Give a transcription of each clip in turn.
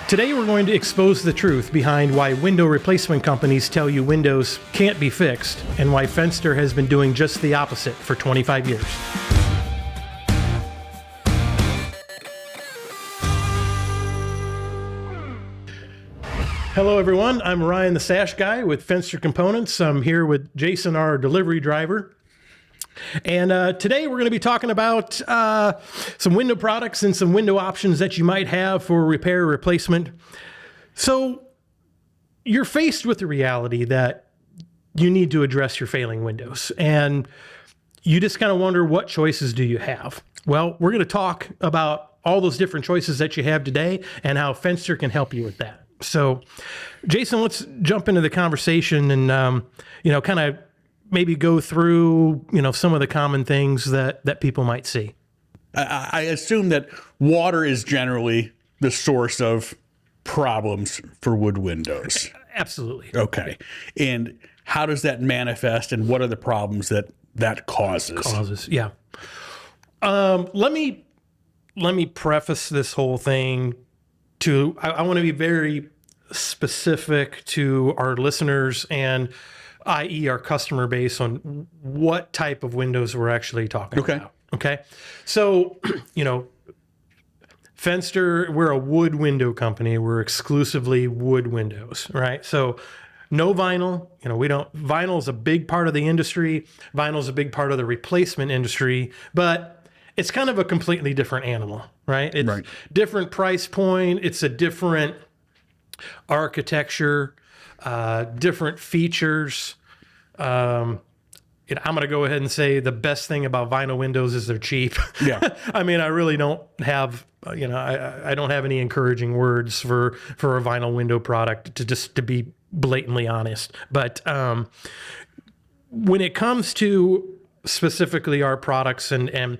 Today we're going to expose the truth behind why window replacement companies tell you windows can't be fixed and why Fenster has been doing just the opposite for 25 years. Hello everyone, I'm Ryan the Sash Guy with Fenster Components. I'm here with Jason, our delivery driver. And today we're going to be talking about some window products and some window options that you might have for repair or replacement. So you're faced with the reality that you need to address your failing windows, and you just kind of wonder, what choices do you have? Well, we're going to talk about all those different choices that you have today and how Fenster can help you with that. So Jason, let's jump into the conversation and kind of maybe go through, some of the common things that people might see. I assume that water is generally the source of problems for wood windows. Absolutely. Okay. And how does that manifest, and what are the problems that causes? Yeah. Let me preface this whole thing to, I want to be very specific to our listeners and i.e. our customer base on what type of windows we're actually talking about. Okay. So, Fenster, we're a wood window company. We're exclusively wood windows, right? So no vinyl, vinyl is a big part of the industry. Vinyl is a big part of the replacement industry, but it's kind of a completely different animal, right? It's right. Different price point. It's a different architecture, different features. I'm going to go ahead and say the best thing about vinyl windows is they're cheap. Yeah. I mean, I really don't have, I don't have any encouraging words for a vinyl window product, to be blatantly honest. But when it comes to specifically our products and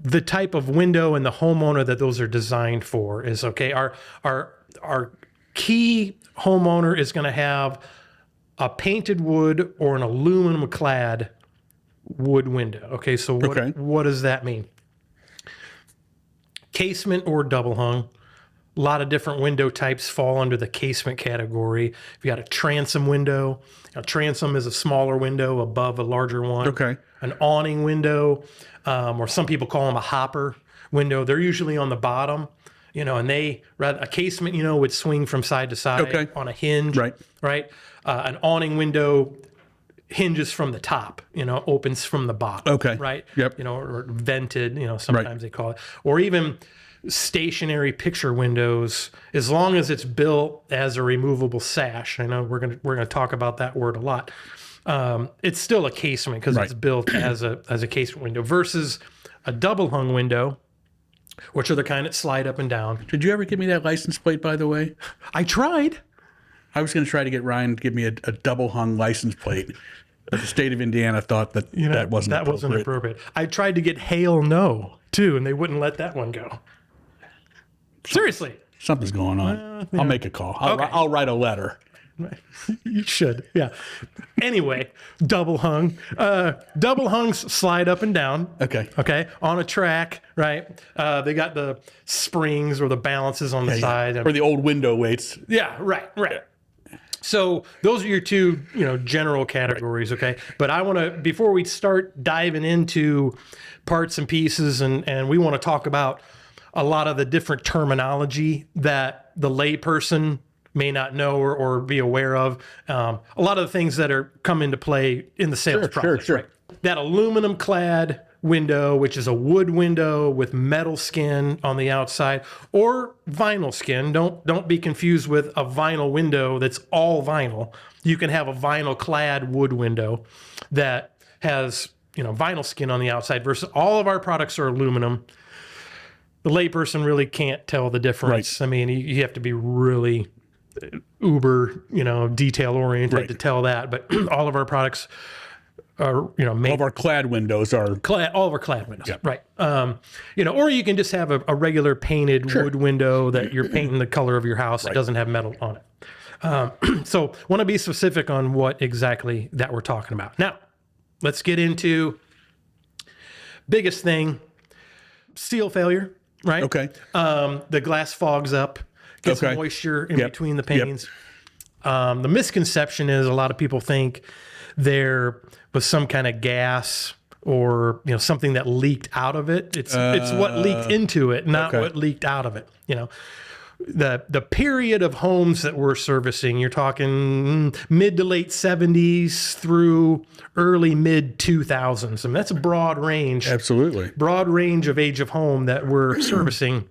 the type of window and the homeowner that those are designed for is okay. Our key homeowner is going to have a painted wood or an aluminum clad wood window. Okay, so what does that mean? Casement or double hung. A lot of different window types fall under the casement category. If you got a transom window, a transom is a smaller window above a larger one. Okay. An awning window, or some people call them a hopper window. They're usually on the bottom. And a casement, would swing from side to side on a hinge, right? An awning window hinges from the top, opens from the bottom, right? Yep. Or vented, sometimes they call it, or even stationary picture windows, as long as it's built as a removable sash. I know we're gonna talk about that word a lot. It's still a casement because it's built as a casement window versus a double hung window, which are the kind that slide up and down. Did you ever give me that license plate, by the way? I tried. I was going to try to get Ryan to give me a double hung license plate. The state of Indiana thought that that wasn't appropriate. I tried to get hail no, too, and they wouldn't let that one go. Seriously. Something's going on. I'll make a call. I'll write a letter. You should, yeah. Anyway, double hung. Double hungs slide up and down. Okay. On a track, right? They got the springs or the balances on the side. Or the old window weights. Yeah, right. So those are your two, general categories, okay? But I want to, before we start diving into parts and pieces, and we want to talk about a lot of the different terminology that the layperson may not know or be aware of. A lot of the things that come into play in the sales process. Sure. Right? That aluminum clad window, which is a wood window with metal skin on the outside, or vinyl skin. Don't be confused with a vinyl window that's all vinyl. You can have a vinyl clad wood window that has vinyl skin on the outside versus all of our products are aluminum. The layperson really can't tell the difference. Right. I mean, you have to be really uber, detail oriented to tell that. But all of our products are, made. All of our clad windows are all of our clad windows, right? Or you can just have a regular painted wood window that you're painting the color of your house. It doesn't have metal on it. So, want to be specific on what exactly that we're talking about. Now, let's get into biggest thing: seal failure. Right. Okay. The glass fogs up. get some Okay. moisture in Yep. between the Yep. panes. The misconception is a lot of people think there was some kind of gas or something that leaked out of it. It's what leaked into it, not okay. what leaked out of it. The period of homes that we're servicing, you're talking mid to late 70s through early mid 2000s. I mean, that's a broad range. Absolutely. Broad range of age of home that we're servicing,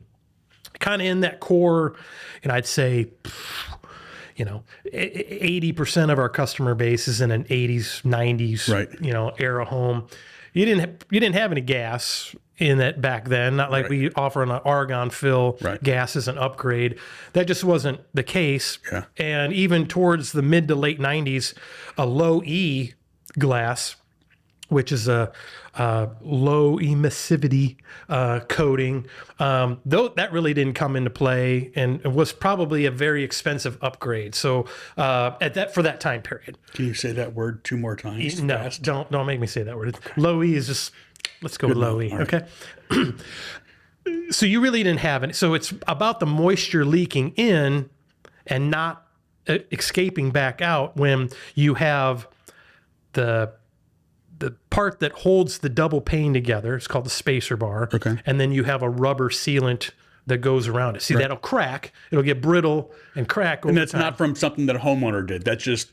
kind of in that core, and I'd say 80% of our customer base is in an 80s, 90s, Right. era home. You didn't have any gas in it back then. Not like we offer an argon fill. Right. Gas is an upgrade. That just wasn't the case. Yeah. And even towards the mid to late 90s, a low E glass, which is a low emissivity coating, though that really didn't come into play and it was probably a very expensive upgrade. So for that time period. Can you say that word 2 more times? No, fast? don't make me say that word. Low E is just, let's go with low E. Okay. So you really didn't have it. So it's about the moisture leaking in and not escaping back out when you have the part that holds the double pane together. It's called the spacer bar. Okay. And then you have a rubber sealant that goes around it. See, that'll crack. It'll get brittle and crack over And that's time. not from something that a homeowner did. That's just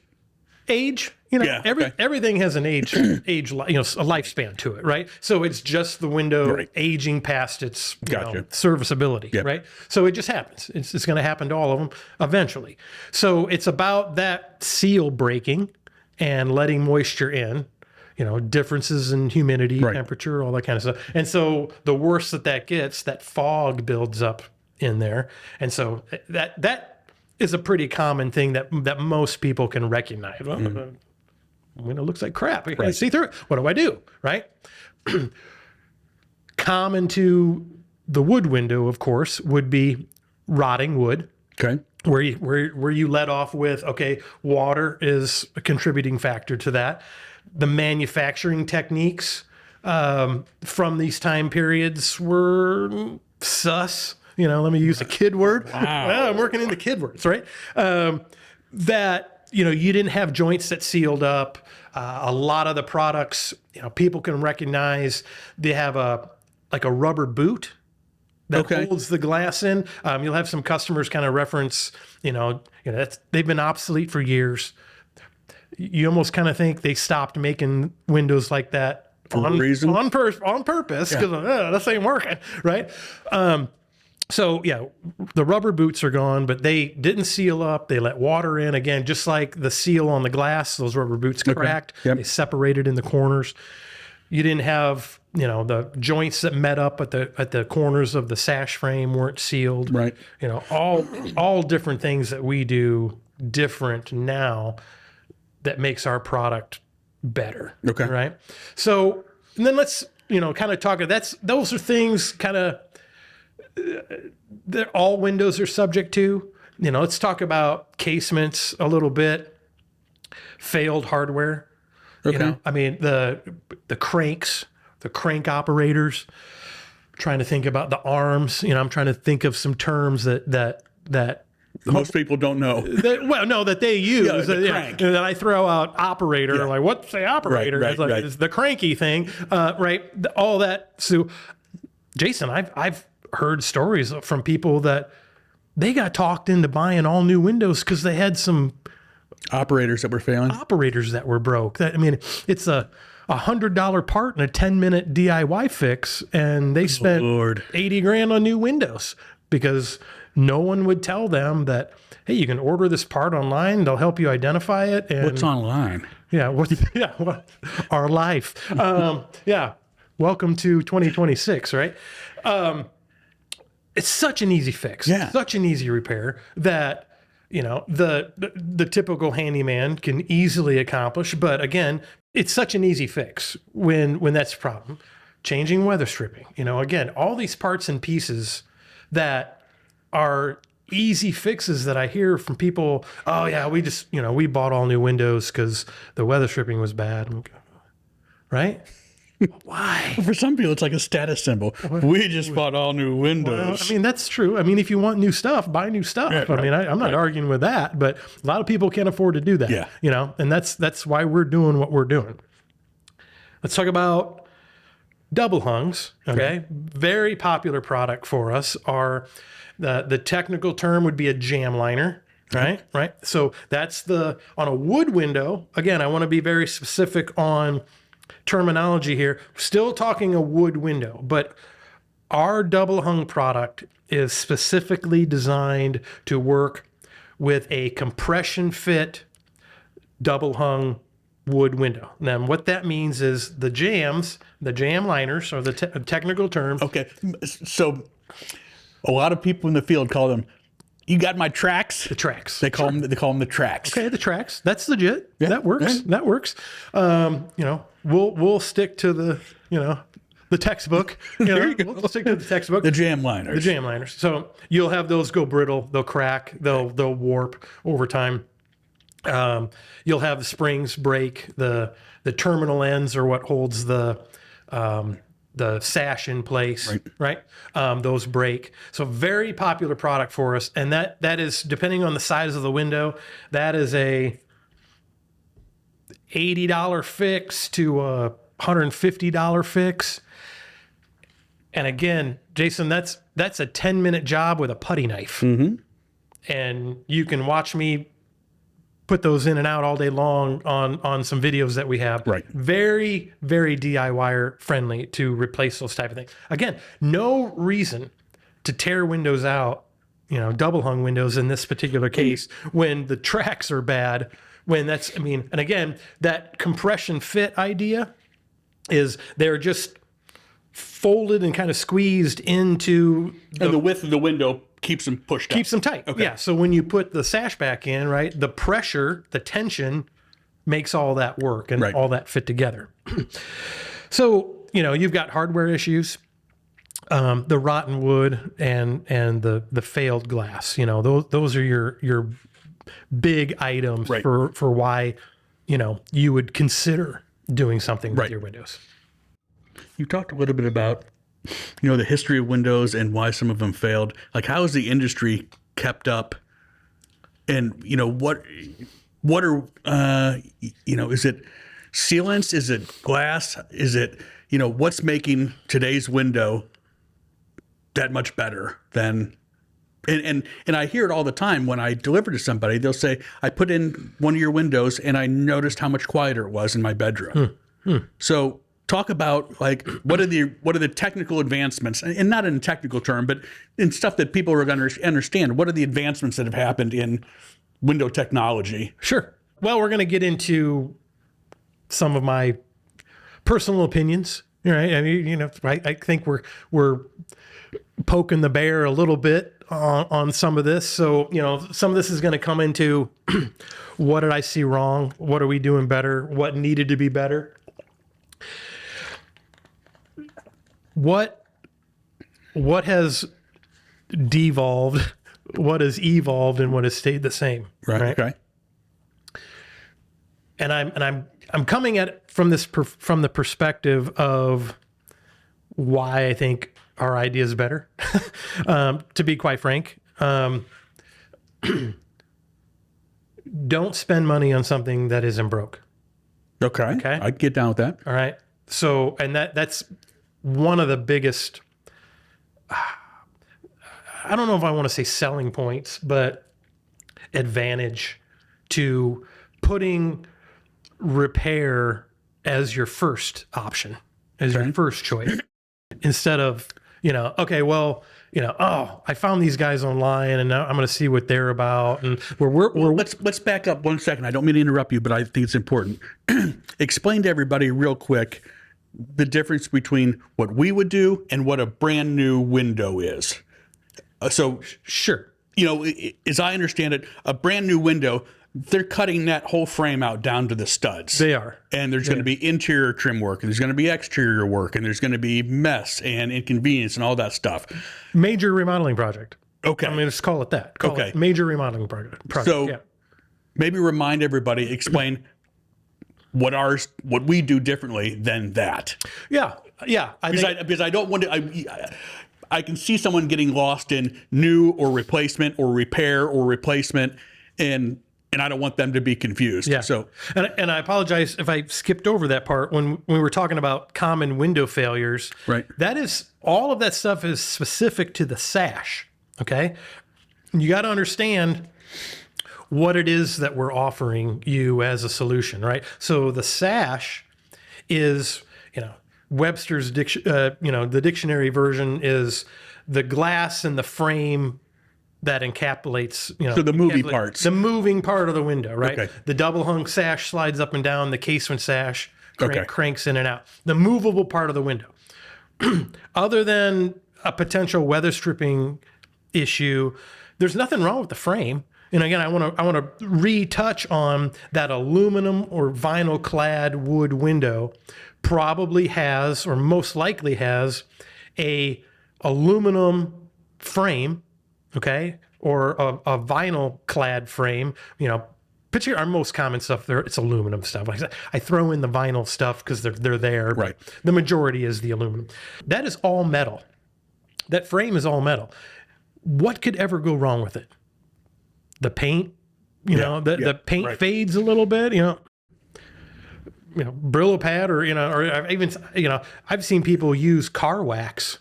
Age, Yeah, okay. everything has an a lifespan to it, right? So it's just the window Right. aging past its Gotcha. serviceability, Yep. right? So it just happens. It's going to happen to all of them eventually. So it's about that seal breaking and letting moisture in. Differences in humidity, Right. temperature, all that kind of stuff. And so the worse that gets, that fog builds up in there. And so that is a pretty common thing that most people can recognize. Well, it looks like crap. I can't see through it. What do I do? Right? Common to the wood window, of course, would be rotting wood. okay. Where you let off with, okay, water is a contributing factor to that. The manufacturing techniques from these time periods were sus. Let me use a kid word. Wow. Well, I'm working into kid words, right? That you didn't have joints that sealed up. A lot of the products, people can recognize they have a rubber boot that Okay. holds the glass in. You'll have some customers kind of reference, they've been obsolete for years. You almost kind of think they stopped making windows like that a reason? on purpose because this ain't working, right? So yeah, the rubber boots are gone, but they didn't seal up. They let water in again, just like the seal on the glass. Those rubber boots cracked. Yep. They separated in the corners. You didn't have the joints that met up at the corners of the sash frame weren't sealed. Right. All different things that we do different now that makes our product better. Okay. Right. So and then let's kind of talk. Those are things kind of that all windows are subject to. Let's talk about casements a little bit. Failed hardware. Okay. I mean the cranks, the crank operators. Trying to think about the arms. I'm trying to think of some terms that Most people don't know. that they use. the crank. And then I throw out operator. Like, what's the operator? Right, It's like, right. it's the cranky thing, right? All that. So, Jason, I've heard stories from people that they got talked into buying all new windows because they had some Operators that were failing. operators that were broke. It's a $100 part and a 10-minute DIY fix, and they spent Lord. $80,000 on new windows because no one would tell them that, hey, you can order this part online. They'll help you identify it. And What's online? our life. Welcome to 2026, right? It's such an easy fix. Yeah. Such an easy repair that the typical handyman can easily accomplish. But again, it's such an easy fix when that's a problem. Changing weather stripping. Again, all these parts and pieces that are easy fixes that I hear from people. Oh yeah, we just we bought all new windows because the weather stripping was bad. Right? Why? For some people, it's like a status symbol. We just bought all new Well, windows. I mean, that's true. I mean, if you want new stuff, buy new stuff. Right, I mean, I'm not arguing with that, but a lot of people can't afford to do that. Yeah. You know, and that's why we're doing what we're doing. Let's talk about double hungs. Okay. Very popular product for us are the technical term would be a jamb liner. Right. Right. So that's on a wood window. Again, I want to be very specific on terminology here. Still talking a wood window, but our double hung product is specifically designed to work with a compression fit double hung wood window. Now, what that means is the jamb liners, or the technical term. Okay. So a lot of people in the field call them, you got my tracks? The tracks. They call them the tracks. Okay, the tracks. That's legit. Yeah, That works. yeah. That works. You know, we'll stick to the textbook. There you go. We'll stick to the textbook. The jam liners. The jam liners. So you'll have those go brittle, they'll crack, they'll warp over time. You'll have the springs break. The terminal ends are what holds the sash in place, right? Those break. So very popular product for us, and that is, depending on the size of the window, that is a $80 fix to a $150 fix. And again, Jason, that's a 10-minute job with a putty knife. Mm-hmm. And you can watch me put those in and out all day long on some videos that we have. Right. Very, very DIY friendly to replace those type of things. Again, no reason to tear windows out, double hung windows in this particular case, when the tracks are bad, and again, that compression fit idea is they're just folded and kind of squeezed into And the width of the window keeps them pushed up. keeps them tight. Okay. Yeah. So when you put the sash back in, right, the pressure, the tension makes all that work and Right. all that fit together. So, you've got hardware issues, the rotten wood and the failed glass. Those are your big items Right. for why, you would consider doing something with Right. your windows. You talked a little bit about, the history of Windows and why some of them failed. Like, how is the industry kept up? And, what are, is it sealants? Is it glass? Is it, what's making today's window that much better than, and I hear it all the time when I deliver to somebody. They'll say, I put in one of your windows and I noticed how much quieter it was in my bedroom. So talk about, like, what are the technical advancements, and not in a technical term, but in stuff that people are going to understand. What are the advancements that have happened in window technology? Sure. Well, we're going to get into some of my personal opinions. Right? I mean, I think we're poking the bear a little bit on some of this. So, some of this is going to come into what did I see wrong? What are we doing better? What needed to be better? What has devolved? What has evolved, and what has stayed the same? Right. Okay. And I'm coming at it from the perspective of why I think our idea is better. To be quite frank, don't spend money on something that isn't broke. Okay. I get down with that. All right. So, and that's one of the biggest, I don't know if I want to say selling points, but advantage to putting repair as your first option, as your first choice, instead of, I found these guys online and now I'm going to see what they're about. And Let's back up 1 second. I don't mean to interrupt you, but I think it's important. Explain to everybody real quick the difference between what we would do and what a brand new window is. So, sure. As I understand it, a brand new window, they're cutting that whole frame out down to the studs. They are. And there's going to be interior trim work, and there's going to be exterior work, and there's going to be mess and inconvenience and all that stuff. Major remodeling project. Okay. I mean, just call it that. Call it major remodeling project. So yeah. maybe remind everybody, explain what we do differently than that. Yeah. Yeah. Because I don't want to. I can see someone getting lost in new or replacement or repair or replacement, and I don't want them to be confused. Yeah. So, and I apologize if I skipped over that part when we were talking about common window failures. Right. That is, all of that stuff is specific to the sash. Okay. You got to understand what it is that we're offering you as a solution, right? So the sash is, Webster's the dictionary version is the glass and the frame that encapsulates, so the moving parts, the moving part of the window, right? Okay. The double hung sash slides up and down. The casement sash Okay. cranks in and out. The movable part of the window. Other than a potential weather stripping issue, there's nothing wrong with the frame. And again, I want to retouch on that aluminum or vinyl clad wood window probably has, or most likely has, a aluminum frame, okay, or a vinyl clad frame. Particularly our most common stuff there, it's aluminum stuff. Like I throw in the vinyl stuff because they're there. Right. The majority is the aluminum. That is all metal. That frame is all metal. What could ever go wrong with it? The paint, the paint fades a little bit, Brillo pad, or I've even, I've seen people use car wax,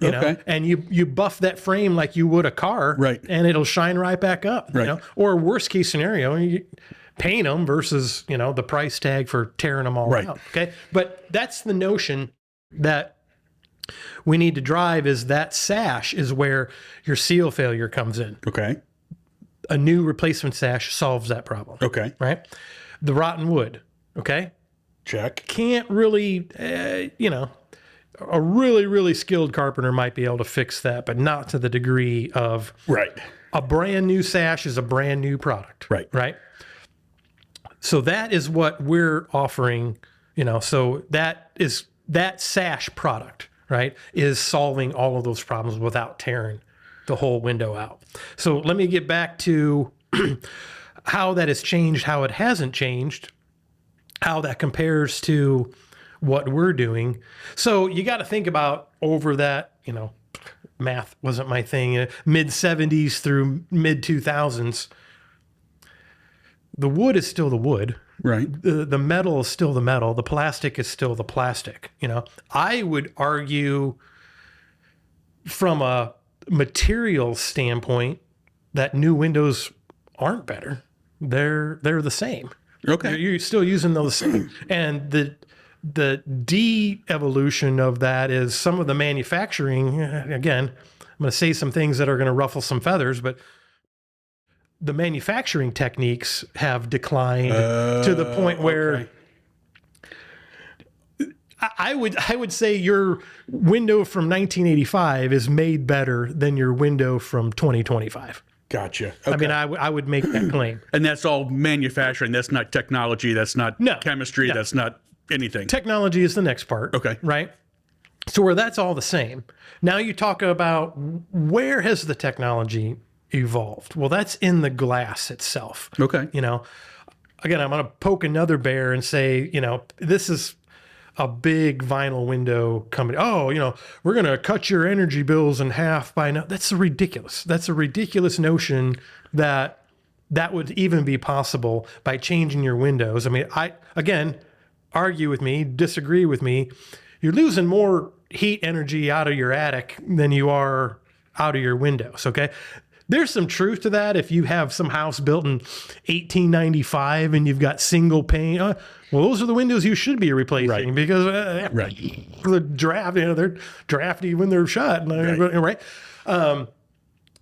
and you buff that frame like you would a car, right, and it'll shine right back up, right. Or worst case scenario, you paint them versus, the price tag for tearing them all out. Okay. But that's the notion that we need to drive, is that sash is where your seal failure comes in. Okay. A new replacement sash solves that problem. Okay. Right. The rotten wood. Okay. Check. Can't really, a really, really skilled carpenter might be able to fix that, but not to the degree of a brand new sash is a brand new product. Right. Right. So that is what we're offering, so that sash product, right, is solving all of those problems without tearing the whole window out. So let me get back to how that has changed, how it hasn't changed, how that compares to what we're doing. So you got to think about over that, math wasn't my thing, mid 70s through mid 2000s, the wood is still the wood. Right. The metal is still the metal. The plastic is still the plastic. I would argue from a material standpoint that new windows aren't better. They're the same. Okay. You're still using those same. And the de-evolution of that is some of the manufacturing. Again, I'm going to say some things that are going to ruffle some feathers, but the manufacturing techniques have declined to the point where I would say your window from 1985 is made better than your window from 2025. Gotcha. Okay. I mean, I would make that claim. And that's all manufacturing. That's not technology. That's not chemistry. No. That's not anything. Technology is the next part. Okay. Right? So where that's all the same. Now you talk about where has the technology evolved? Well, that's in the glass itself. Okay. Again, I'm going to poke another bear and say, this is a big vinyl window company. Oh, we're going to cut your energy bills in half by now. That's ridiculous. That's a ridiculous notion that would even be possible by changing your windows. I mean, argue with me, disagree with me. You're losing more heat energy out of your attic than you are out of your windows. Okay. There's some truth to that. If you have some house built in 1895 and you've got single pane, well, those are the windows you should be replacing because the draft, they're drafty when they're shut, right?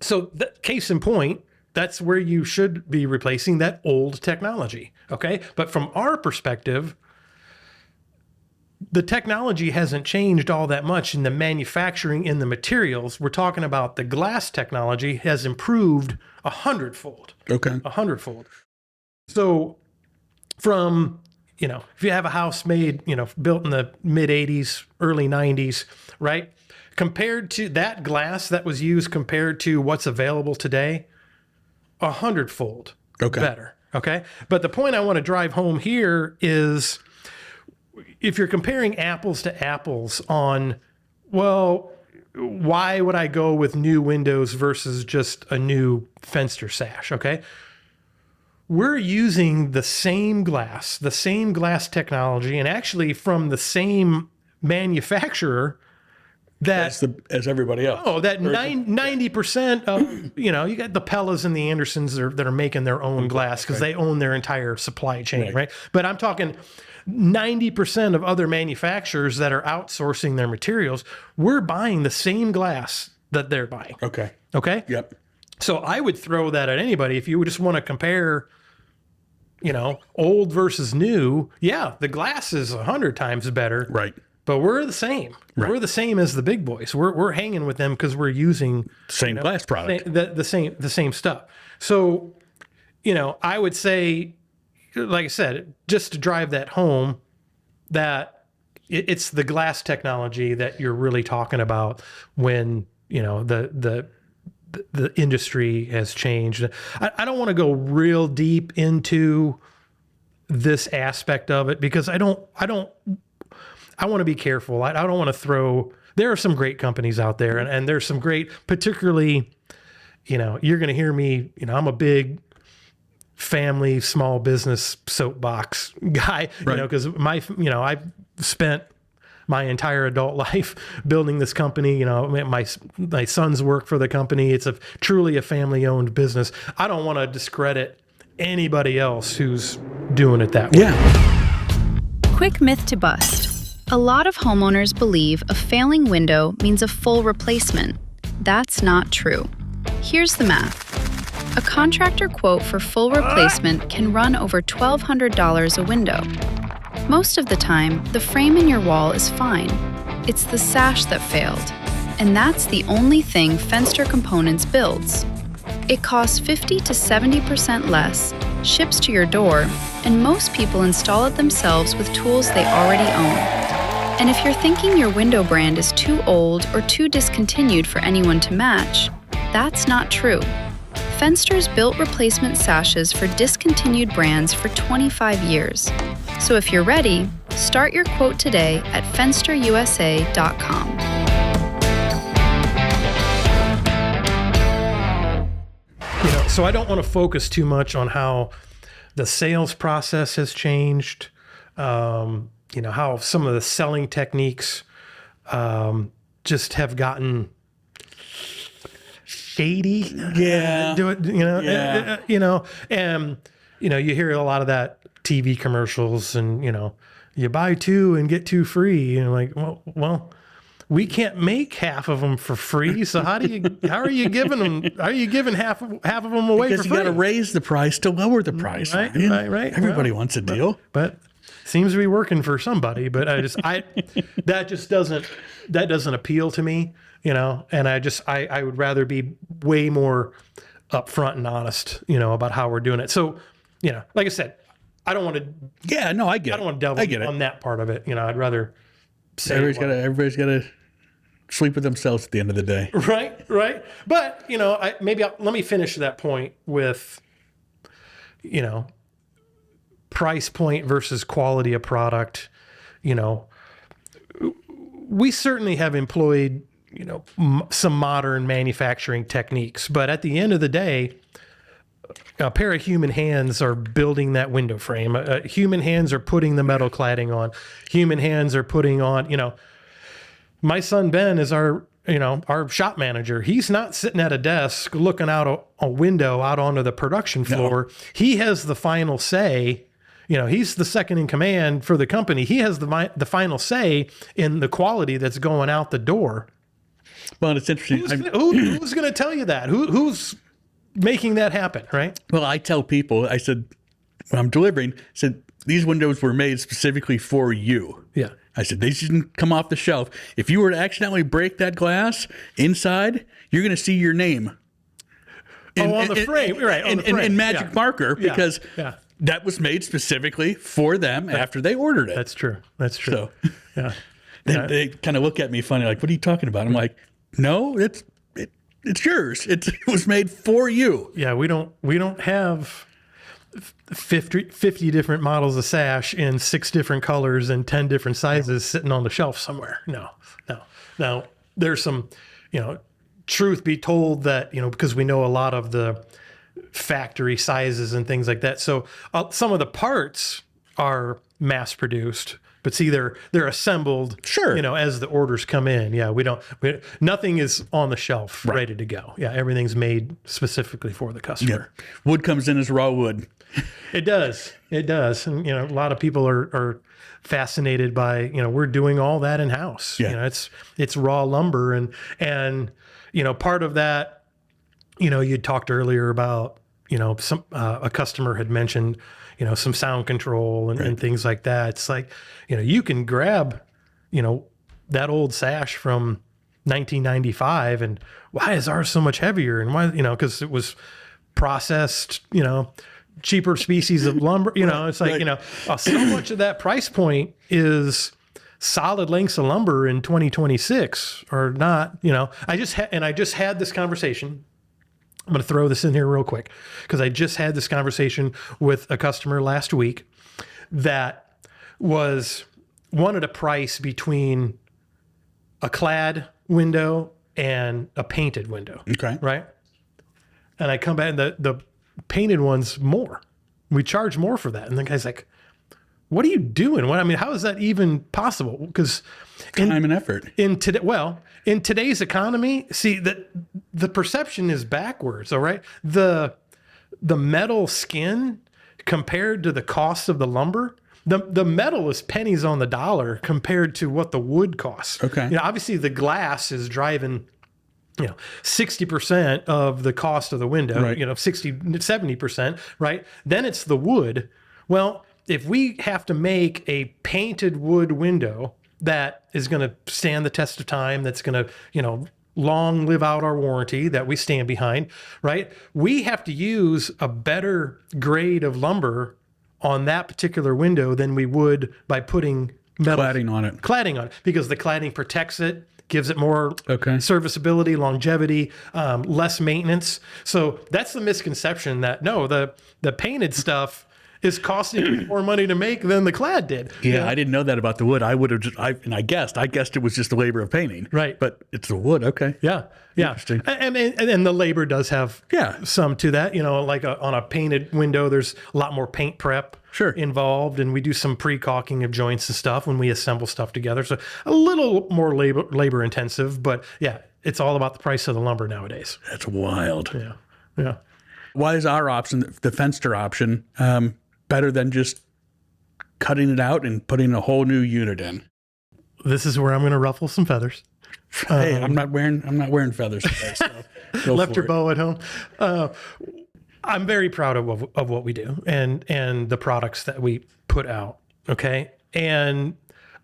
So case in point, that's where you should be replacing that old technology. Okay, but from our perspective, the technology hasn't changed all that much in the manufacturing, in the materials. We're talking about the glass technology has improved 100-fold. Okay. 100-fold. So from, if you have a house made, built in the mid 80s, early 90s, right? Compared to that glass that was used compared to what's available today, 100-fold better. Okay. But the point I want to drive home here is if you're comparing apples to apples on, well, why would I go with new windows versus just a new Fenster sash? Okay. We're using the same glass technology, and actually from the same manufacturer that as everybody else. Oh, that 90% of, you got the Pellas and the Andersons that are making their own glass because they own their entire supply chain, right? But I'm talking 90% of other manufacturers that are outsourcing their materials. We're buying the same glass that they're buying. Okay. Okay? Yep. So I would throw that at anybody. If you just want to compare, old versus new, yeah, the glass is 100 times better. Right. But we're the same. Right. We're the same as the big boys. We're hanging with them because we're using Same glass product. the same stuff. So, I would say, like I said, just to drive that home, that it's the glass technology that you're really talking about when the industry has changed. I don't want to go real deep into this aspect of it because I want to be careful. I don't want to throw, there are some great companies out there and there's some great, particularly, you're going to hear me, I'm a big family, small business soapbox guy, because I've spent my entire adult life building this company. My sons work for the company. It's truly a family owned business. I don't want to discredit anybody else who's doing it that way. Yeah. Quick myth to bust. A lot of homeowners believe a failing window means a full replacement. That's not true. Here's the math. A contractor quote for full replacement can run over $1,200 a window. Most of the time, the frame in your wall is fine. It's the sash that failed, and that's the only thing Fenster Components builds. It costs 50 to 70% less, ships to your door, and most people install it themselves with tools they already own. And if you're thinking your window brand is too old or too discontinued for anyone to match, that's not true. Fenster's built replacement sashes for discontinued brands for 25 years. So if you're ready, start your quote today at fensterusa.com. So I don't want to focus too much on how the sales process has changed, how some of the selling techniques just have gotten shady. Yeah. And you hear a lot of that TV commercials and, you buy two and get two free. And like, well, we can't make half of them for free. So how are you giving them? Are you giving half of them away Because for you free? got to raise the price to lower the price. Right. Everybody wants a deal. But seems to be working for somebody. But that doesn't appeal to me, and I would rather be way more upfront and honest, about how we're doing it. So, like I said, I don't want to. Yeah, no, I get it. I don't want to delve on that part of it. I'd rather say everybody's got to sleep with themselves at the end of the day. Right. But, let me finish that point with, price point versus quality of product. We certainly have employed, some modern manufacturing techniques, but at the end of the day, a pair of human hands are building that window frame. Human hands are putting the metal cladding on. Human hands are putting on, my son Ben is our shop manager. He's not sitting at a desk looking out a window out onto the production floor. No. He has the final say. He's the second in command for the company. He has the final say in the quality that's going out the door. Well, it's interesting. Who's going to tell you that? Who's making that happen, right? Well, I tell people, I said, when I'm delivering, I said, these windows were made specifically for you. Yeah. I said, they shouldn't come off the shelf. If you were to accidentally break that glass inside, you're going to see your name. On the frame. Right. In magic marker, because that was made specifically for them after they ordered it. That's true. So, they kind of look at me funny, like, what are you talking about? I'm like, no, it's yours. It was made for you. Yeah, we don't have 50 different models of sash in 6 different colors and 10 different sizes sitting on the shelf somewhere. No. Now, there's some, truth be told that, because we know a lot of the factory sizes and things like that. So some of the parts are mass produced, but see, they're assembled, Sure. as the orders come in. Yeah, nothing is on the shelf ready to go. Yeah, everything's made specifically for the customer. Yeah. Wood comes in as raw wood. It does. And, a lot of people are fascinated by, we're doing all that in house. Yeah. It's raw lumber and, part of that, you talked earlier about, some, a customer had mentioned, some sound control and things like that. It's like, you can grab, that old sash from 1995 and why is ours so much heavier? And why, because it was processed, cheaper species of lumber, it's like, so much of that price point is solid lengths of lumber in 2026 or not, I just had this conversation. I'm going to throw this in here real quick because I just had this conversation with a customer last week that wanted a price between a clad window and a painted window. Okay. Right. And I come back and the painted one's more. We charge more for that. And the guy's like, what are you doing? How is that even possible? Because time and effort in today's economy, see that the perception is backwards. All right. The metal skin compared to the cost of the lumber, the metal is pennies on the dollar compared to what the wood costs. Okay. Obviously the glass is driving 60% of the cost of the window, right. 70%, right? Then it's the wood. Well, if we have to make a painted wood window that is going to stand the test of time, that's going to, long live out our warranty that we stand behind, right? We have to use a better grade of lumber on that particular window than we would by putting metal cladding on it because the cladding protects it, gives it more Okay. serviceability, longevity, less maintenance. So that's the misconception that the painted stuff is costing more money to make than the clad did. Yeah, I didn't know that about the wood. I would have I guessed it was just the labor of painting. Right. But it's the wood. Okay. Yeah. Interesting. And the labor does have some to that. Like on a painted window, there's a lot more paint prep involved, and we do some pre-caulking of joints and stuff when we assemble stuff together. So a little more labor intensive, but yeah, it's all about the price of the lumber nowadays. That's wild. Yeah. Why is our option, the Fenster option, better than just cutting it out and putting a whole new unit in? This is where I'm going to ruffle some feathers. Hey, I'm not wearing feathers today. So Left your bow at home. I'm very proud of what we do and the products that we put out. Okay. And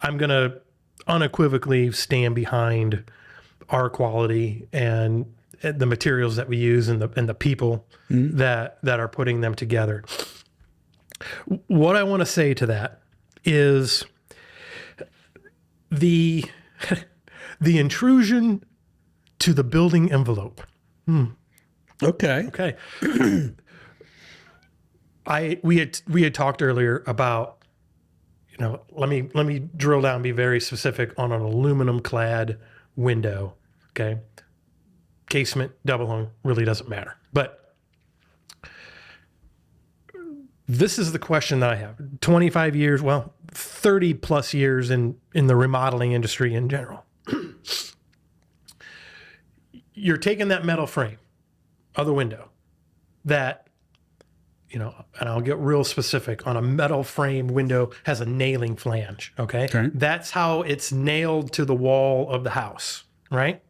I'm going to unequivocally stand behind our quality and the materials that we use and the people that are putting them together. What I want to say to that is the intrusion to the building envelope. Okay. We had talked earlier about, let me drill down and be very specific on an aluminum clad window. Okay. Casement, double hung, really doesn't matter. But this is the question that I have. 25 years, 30 plus years in the remodeling industry in general. You're taking that metal frame of the window that, and I'll get real specific, on a metal frame window has a nailing flange, okay? That's how it's nailed to the wall of the house, right?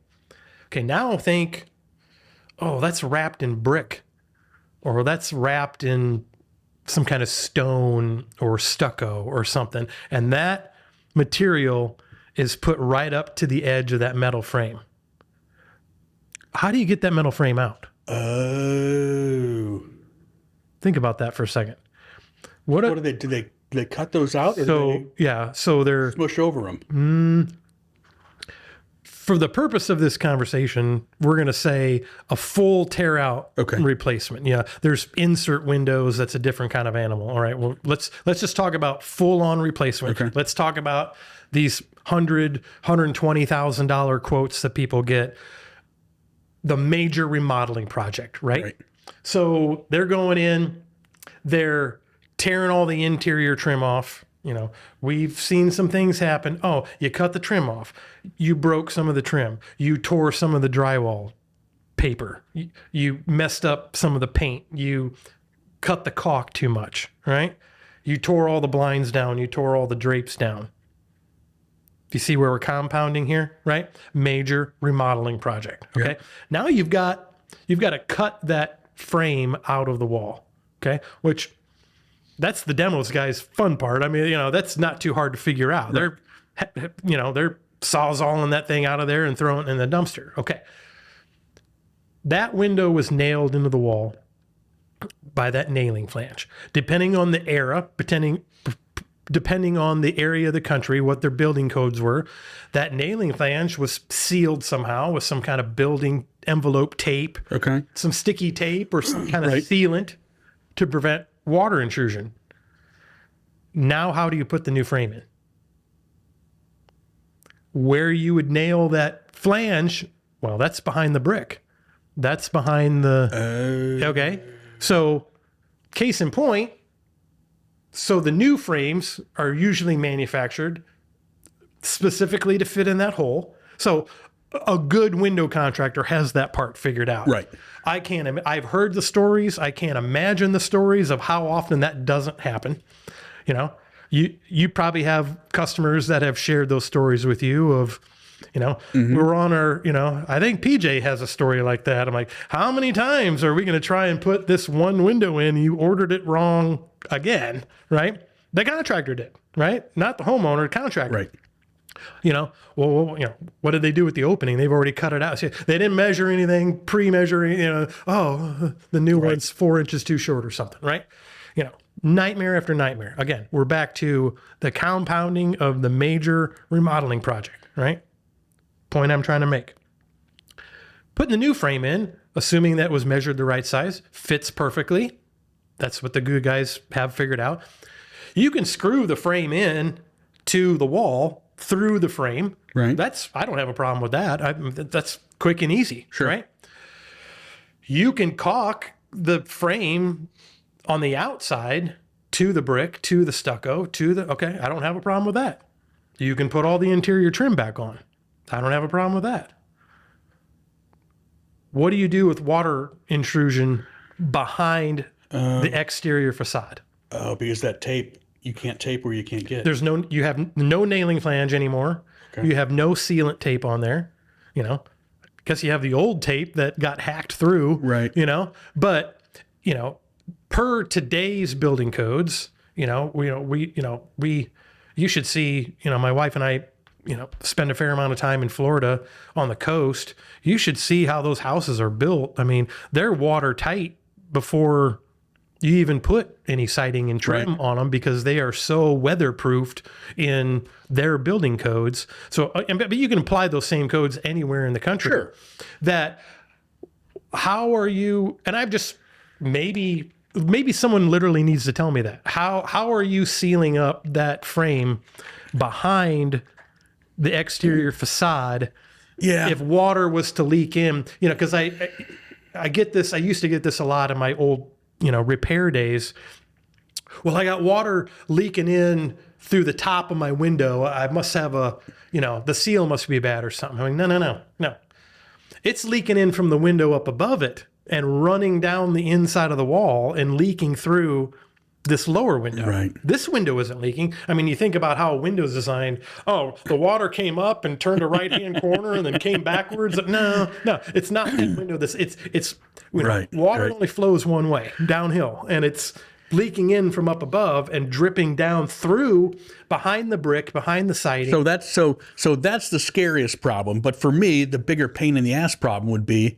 Okay, now think, that's wrapped in brick, or that's wrapped in some kind of stone or stucco or something. And that material is put right up to the edge of that metal frame. How do you get that metal frame out? Oh. Think about that for a second. What do they do? They cut those out, or so they're smush over them? for the purpose of this conversation, we're going to say a full tear out replacement. Yeah. There's insert windows. That's a different kind of animal. All right. Well, let's just talk about full on replacement. Okay. Let's talk about these $120,000 quotes that people get. The major remodeling project, right? So they're going in, they're tearing all the interior trim off. You know, we've seen some things happen. Oh, you cut the trim off. You broke some of the trim. You tore some of the drywall paper. You messed up some of the paint. You cut the caulk too much, right? You tore all the blinds down. You tore all the drapes down. You see where we're compounding here, right? Major remodeling project. Okay. Yep. Now you've got to cut that frame out of the wall. Okay. Which that's the demos guy's fun part. I mean, you know, that's not too hard to figure out. Right. They're sawzalling that thing out of there and throwing it in the dumpster. Okay. That window was nailed into the wall by that nailing flange. Depending on the era, depending on the area of the country, what their building codes were, that nailing flange was sealed somehow with some kind of building envelope tape, some sticky tape or some kind of sealant to prevent water intrusion. Now, how do you put the new frame in? Where you would nail that flange, well, that's behind the brick. That's behind the... Okay. So, case in point, so the new frames are usually manufactured specifically to fit in that hole. So a good window contractor has that part figured out. Right. I've heard the stories. I can't imagine the stories of how often that doesn't happen. You know, you probably have customers that have shared those stories with you of, you know, we're on our, you know, I think PJ has a story like that. I'm like, how many times are we going to try and put this one window in? You ordered it wrong again, right? The contractor did, right? Not the homeowner, the contractor. Right. You know, well, you know, what did they do with the opening? They've already cut it out. See, they didn't measure anything, pre-measuring, you know, oh, the new one's 4 inches too short or something, right? You know, nightmare after nightmare. Again, we're back to the compounding of the major remodeling project, right? Point I'm trying to make. Putting the new frame in, assuming that was measured the right size, fits perfectly. That's what the good guys have figured out. You can screw the frame in to the wall through the frame. Right. I don't have a problem with that. That's quick and easy. Sure. Right. You can caulk the frame on the outside to the brick, to the stucco, okay, I don't have a problem with that. You can put all the interior trim back on. I don't have a problem with that. What do you do with water intrusion behind the exterior facade? Oh, because that tape, you can't tape where you can't get. You have no nailing flange anymore. Okay. You have no sealant tape on there, you know, because you have the old tape that got hacked through, right? You know, but you know, per today's building codes, you should see, you know, my wife and I, you know, spend a fair amount of time in Florida on the coast. You should see how those houses are built. I mean, they're watertight before you even put any siding and trim on them because they are so weatherproofed in their building codes. So, but you can apply those same codes anywhere in the country. Sure. That, how are you, and I've just, maybe someone literally needs to tell me that. How are you sealing up that frame behind the exterior facade? Yeah. If water was to leak in, you know, because I get this, I used to get this a lot in my old, you know, repair days. Well, I got water leaking in through the top of my window. I must have the seal must be bad or something. I'm like, no. It's leaking in from the window up above it and running down the inside of the wall and leaking through this lower window. Right. This window isn't leaking. I mean, you think about how a window is designed. Oh, the water came up and turned a right-hand corner and then came backwards. No, it's not that window. It's water only flows one way, downhill, and it's leaking in from up above and dripping down through behind the brick, behind the siding. So that's the scariest problem. But for me, the bigger pain in the ass problem would be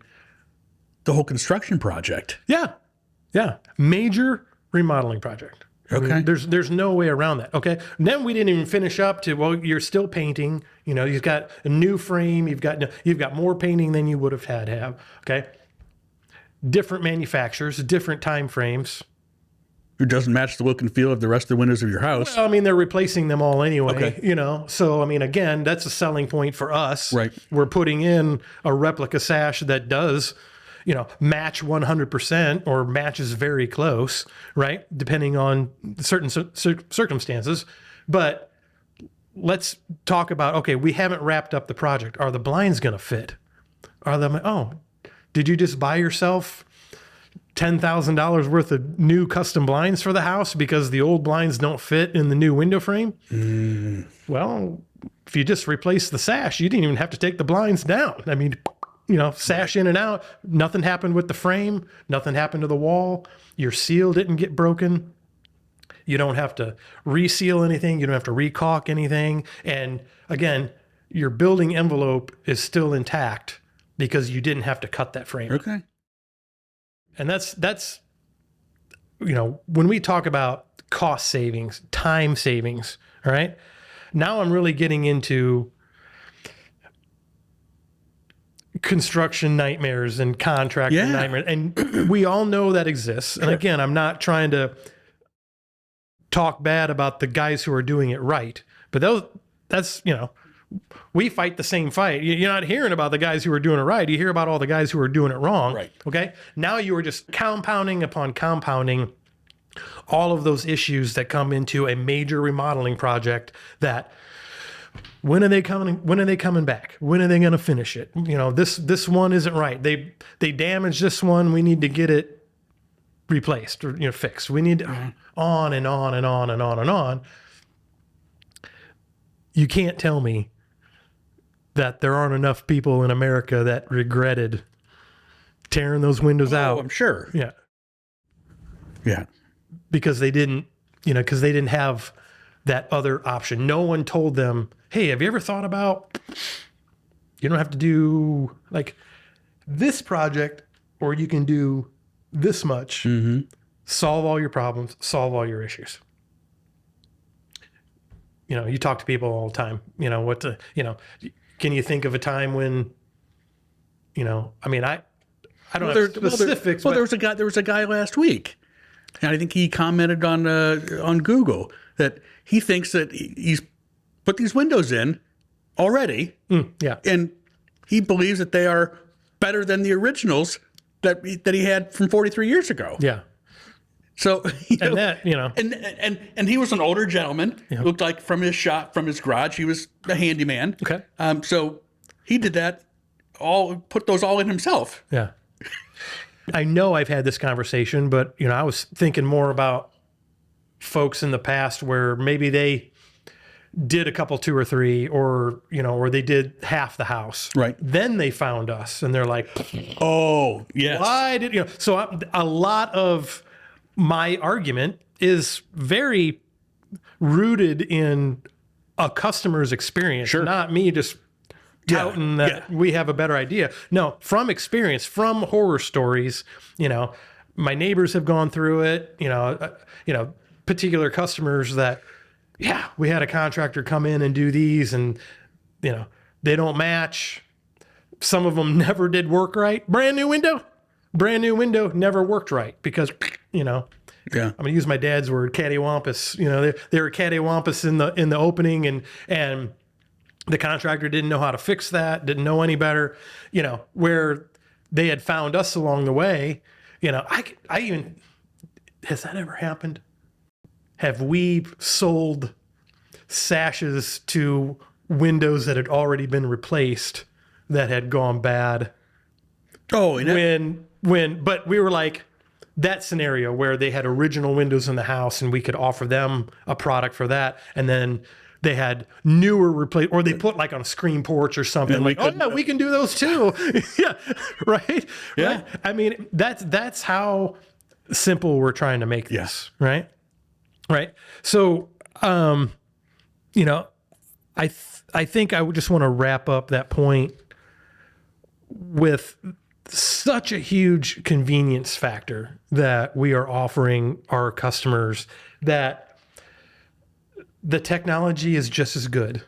the whole construction project. Yeah. Major remodeling project. I mean, Okay. there's no way around that. Okay. And then we didn't even finish up to, well, you're still painting. You know, you've got a new frame. You've got more painting than you would have had to have. Okay. Different manufacturers, different time frames. It doesn't match the look and feel of the rest of the windows of your house. Well, I mean, they're replacing them all anyway, Okay. you know? So, I mean, again, that's a selling point for us. Right. We're putting in a replica sash that does, you know, match 100% or matches very close, right? Depending on certain circumstances. But let's talk about, okay, we haven't wrapped up the project. Are the blinds going to fit? Did you just buy yourself $10,000 worth of new custom blinds for the house because the old blinds don't fit in the new window frame? Well, if you just replace the sash, you didn't even have to take the blinds down. I mean, you know, sash in and out, nothing happened with the frame, nothing happened to the wall. Your seal didn't get broken. You don't have to reseal anything. You don't have to recaulk anything. And again, your building envelope is still intact because you didn't have to cut that frame. Okay. And that's, you know, when we talk about cost savings, time savings, all right? Now I'm really getting into construction nightmares and contractor nightmares. And we all know that exists. And again, I'm not trying to talk bad about the guys who are doing it right, but that's, you know, we fight the same fight. You're not hearing about the guys who are doing it right. You hear about all the guys who are doing it wrong. Right. Okay. Now you are just compounding upon compounding all of those issues that come into a major remodeling project. That when are they coming? When are they coming back? When are they going to finish it? You know, this one isn't right. They damaged this one. We need to get it replaced or, you know, fixed. We need on and on and on and on and on. You can't tell me that there aren't enough people in America that regretted tearing those windows out. I'm sure. Yeah. Yeah. Because they didn't have that other option. No one told them, hey, have you ever thought about, you don't have to do like this project, or you can do this much, solve all your problems, solve all your issues. You know, you talk to people all the time, you know, can you think of a time when, you know, I mean, I don't have specifics. Well, but there was a guy last week, and I think he commented on Google that he thinks that he's put these windows in already, yeah. and he believes that they are better than the originals that he had from 43 years ago. Yeah. So, and he was an older gentleman. Yeah. Looked like from his shop, from his garage, he was a handyman. Okay. So he did that put those all in himself. Yeah. I know I've had this conversation, but, you know, I was thinking more about folks in the past where maybe they did a couple, 2 or 3, or, you know, or they did half the house. Right. Then they found us and they're like, Oh, yes. why did, you know, so a lot of my argument is very rooted in a customer's experience, not me just touting that we have a better idea. No, from experience, from horror stories. You know, my neighbors have gone through it. You know, particular customers that, we had a contractor come in and do these, and you know, they don't match. Some of them never did work right. Brand new window never worked right because, you know. Yeah. I'm gonna use my dad's word, cattywampus. You know, they were cattywampus in the opening, and the contractor didn't know how to fix that, didn't know any better. You know, where they had found us along the way. You know, I even, has that ever happened? Have we sold sashes to windows that had already been replaced that had gone bad? Oh, But we were like, that scenario where they had original windows in the house and we could offer them a product for that, and then they had newer replace, or they put like on a screen porch or something, like, oh yeah, we can do those too. Yeah, right. Yeah. Right? I mean, that's how simple we're trying to make this. Right. So, you know, I think I would just want to wrap up that point with such a huge convenience factor that we are offering our customers that the technology is just as good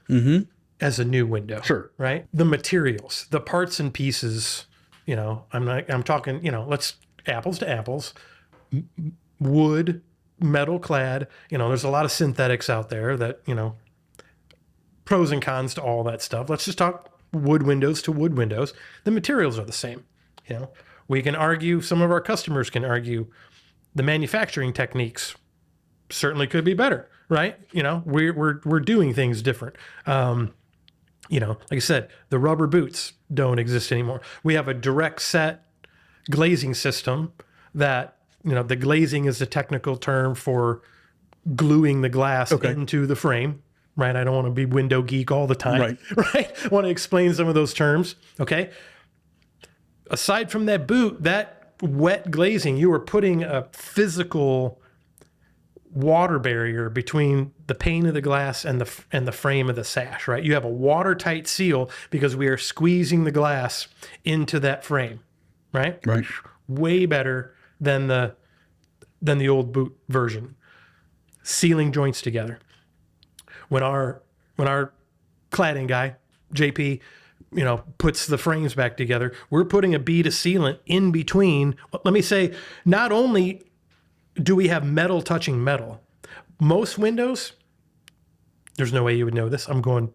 as a new window. Sure. Right? The materials, the parts and pieces, I'm talking, let's apples to apples, wood, metal clad, there's a lot of synthetics out there that, pros and cons to all that stuff. Let's just talk wood windows to wood windows. The materials are the same. We can argue, some of our customers can argue the manufacturing techniques certainly could be better, right? We're doing things different. Like I said, the rubber boots don't exist anymore. We have a direct set glazing system that, the glazing is the technical term for gluing the glass into the frame, right? I don't want to be window geek all the time, right? I want to explain some of those terms, okay? Aside from that boot, that wet glazing, you are putting a physical water barrier between the pane of the glass and the frame of the sash, right? You have a watertight seal because we are squeezing the glass into that frame, right? Right. Way better than the old boot version. Sealing joints together. When our cladding guy, JP, puts the frames back together, we're putting a bead of sealant in between. Let me say, not only do we have metal touching metal, most windows, there's no way you would know this. I'm going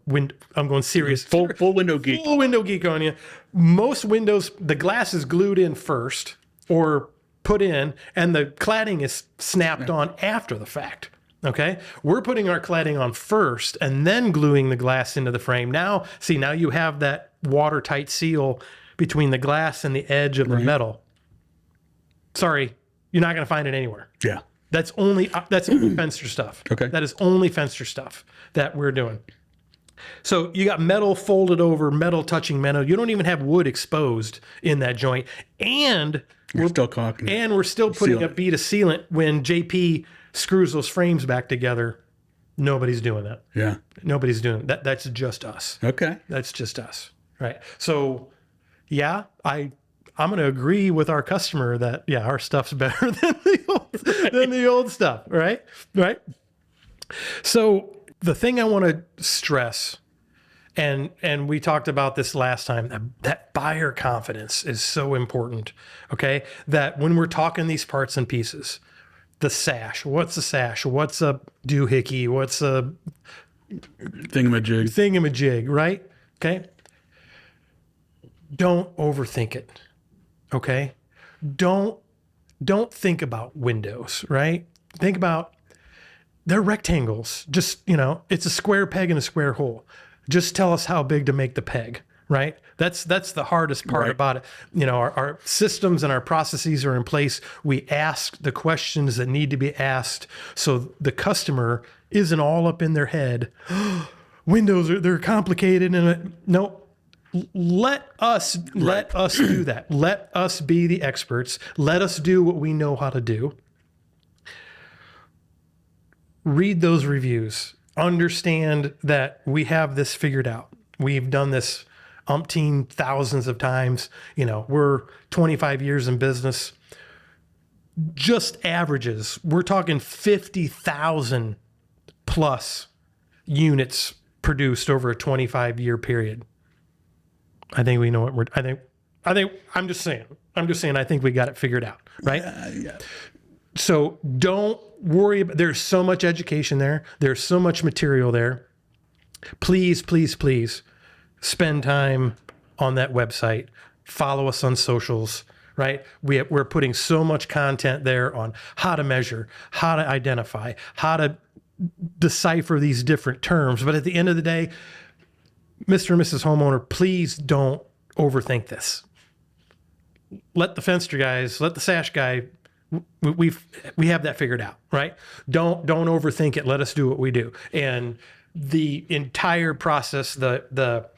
serious. Full window geek. Full window geek on you. Most windows, the glass is glued in first or put in, and the cladding is snapped on after the fact. Okay, we're putting our cladding on first and then gluing the glass into the frame. Now you have that watertight seal between the glass and the edge of the metal. Sorry, you're not going to find it anywhere. Yeah. That's only Fenster stuff. Okay. That is only Fenster stuff that we're doing. So you got metal folded over, metal touching metal. You don't even have wood exposed in that joint. And we're still caulking. And we're still putting a bead of sealant when JP screws those frames back together. Nobody's doing that. Yeah. Nobody's doing that. That's just us. Okay. That's just us. Right. So yeah, I'm going to agree with our customer that, our stuff's better than the old stuff. Right. Right. So the thing I want to stress, and we talked about this last time, that buyer confidence is so important. Okay. That when we're talking these parts and pieces, the sash, what's a sash? What's a doohickey? What's a thingamajig, right? Okay. Don't overthink it. Okay. Don't think about windows, right? Think about, they're rectangles. Just, it's a square peg in a square hole. Just tell us how big to make the peg, right? That's the hardest part about it. Our systems and our processes are in place. We ask the questions that need to be asked so the customer isn't all up in their head. Windows they're complicated, and no. Let us do that. Let us be the experts. Let us do what we know how to do. Read those reviews. Understand that we have this figured out. We've done this umpteen thousands of times. We're 25 years in business. Just averages. We're talking 50,000 plus units produced over a 25-year period. I think we know what I'm just saying, I think we got it figured out, right? Yeah. So don't worry there's so much education there. There's so much material there. Please, please, please spend time on that website. Follow us on socials, right? We're putting so much content there on how to measure, how to identify, how to decipher these different terms. But at the end of the day, Mr. and Mrs. Homeowner, please don't overthink this. Let the Fenster guys, let the Sash Guy, we have that figured out, right? Don't overthink it. Let us do what we do. And the entire process, the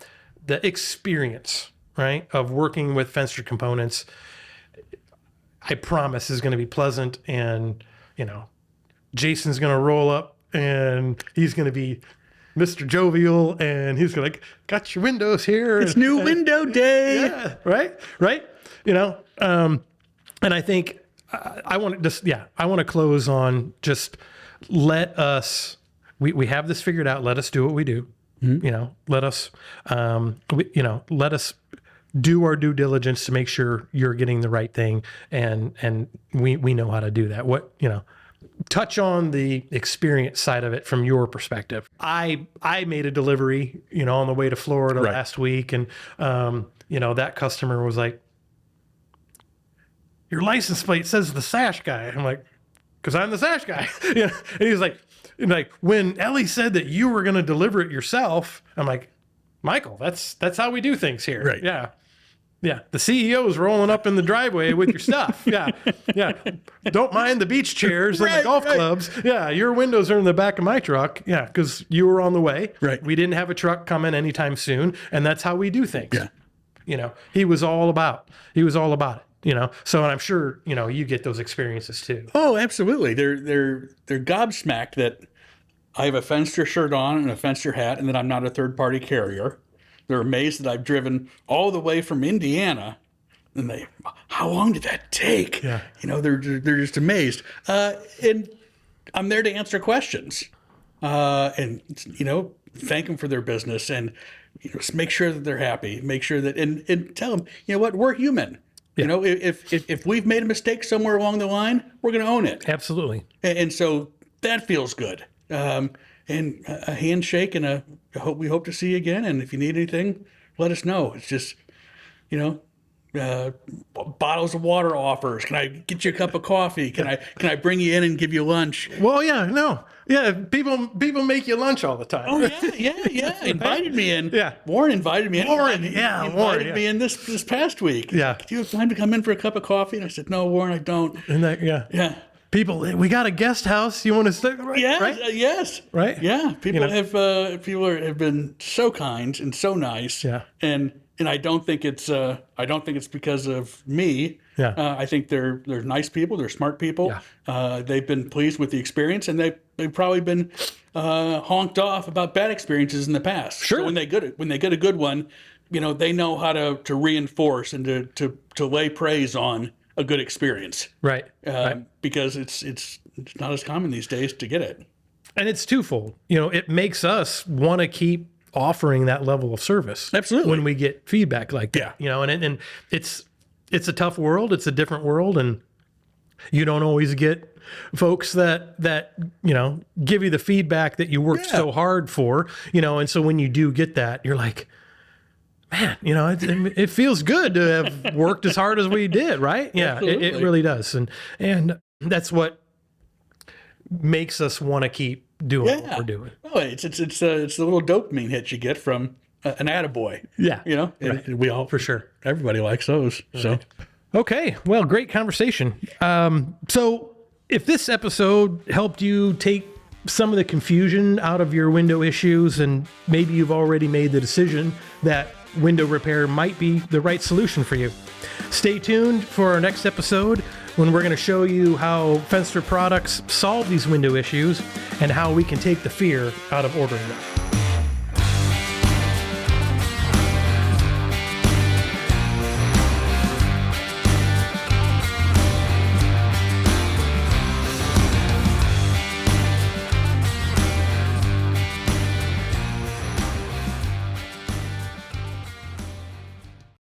experience, right, of working with Fenster components, I promise is going to be pleasant. And, Jason's going to roll up and he's going to be Mr. Jovial, and he's like, got your windows here. It's new window day. Yeah, right. you know? And I think I want to just, I want to close on just let us, we have this figured out. Let us do what we do. You know, let us, let us do our due diligence to make sure you're getting the right thing. And we know how to do that. Touch on the experience side of it from your perspective. I made a delivery, on the way to Florida last week. And, that customer was like, your license plate says the Sash Guy. I'm like, because I'm the Sash Guy. And he was like, when Ellie said that you were going to deliver it yourself, I'm like, Michael, that's how we do things here. Right. Yeah. Yeah. The CEO's rolling up in the driveway with your stuff. Yeah. Yeah. Don't mind the beach chairs and the golf clubs. Yeah. Your windows are in the back of my truck. Yeah. Because you were on the way. Right. We didn't have a truck coming anytime soon. And that's how we do things. Yeah. He was all about it. So and I'm sure, you get those experiences too. Oh, absolutely. They're gobsmacked that I have a Fenster shirt on and a Fenster hat and that I'm not a third-party carrier. They're amazed that I've driven all the way from Indiana. And how long did that take? Yeah. They're just amazed. And I'm there to answer questions. And thank them for their business and just make sure that they're happy. Make sure that and tell them, we're human. Yeah. If we've made a mistake somewhere along the line, we're going to own it. Absolutely. And so that feels good. And a handshake and we hope to see you again. And if you need anything, let us know. It's just, bottles of water offers. Can I get you a cup of coffee? Can I bring you in and give you lunch? Well, people make you lunch all the time. Oh yeah. Invited me in. Yeah. Warren invited me in. Warren Me in this past week. Yeah. Do you have time to come in for a cup of coffee? And I said, no, Warren, I don't. And Yeah. People, we got a guest house. You want to stay? Right? Yeah. Right? Yes. Right? Yeah. People have been so kind and so nice. Yeah. And I don't think it's because of me. Yeah. I think they're nice people. They're smart people. Yeah. They've been pleased with the experience, and they've probably been honked off about bad experiences in the past. Sure. So when they get a good one, they know how to reinforce and to lay praise on a good experience. Right. Because it's not as common these days to get it. And it's twofold. It makes us want to keep offering that level of service. Absolutely. When we get feedback like that. And it's a tough world. It's a different world, and you don't always get folks that give you the feedback that you worked so hard for. And so when you do get that, you're like, man, it feels good to have worked as hard as we did, right? Yeah, it really does. And that's what makes us want to keep doing what we're doing. Oh, it's the little dopamine hit you get from an attaboy. Yeah. And we all, For sure. everybody likes those. So, Okay. Well, great conversation. So if this episode helped you take some of the confusion out of your window issues, and maybe you've already made the decision that window repair might be the right solution for you, stay tuned for our next episode when we're going to show you how Fenster products solve these window issues and how we can take the fear out of ordering them.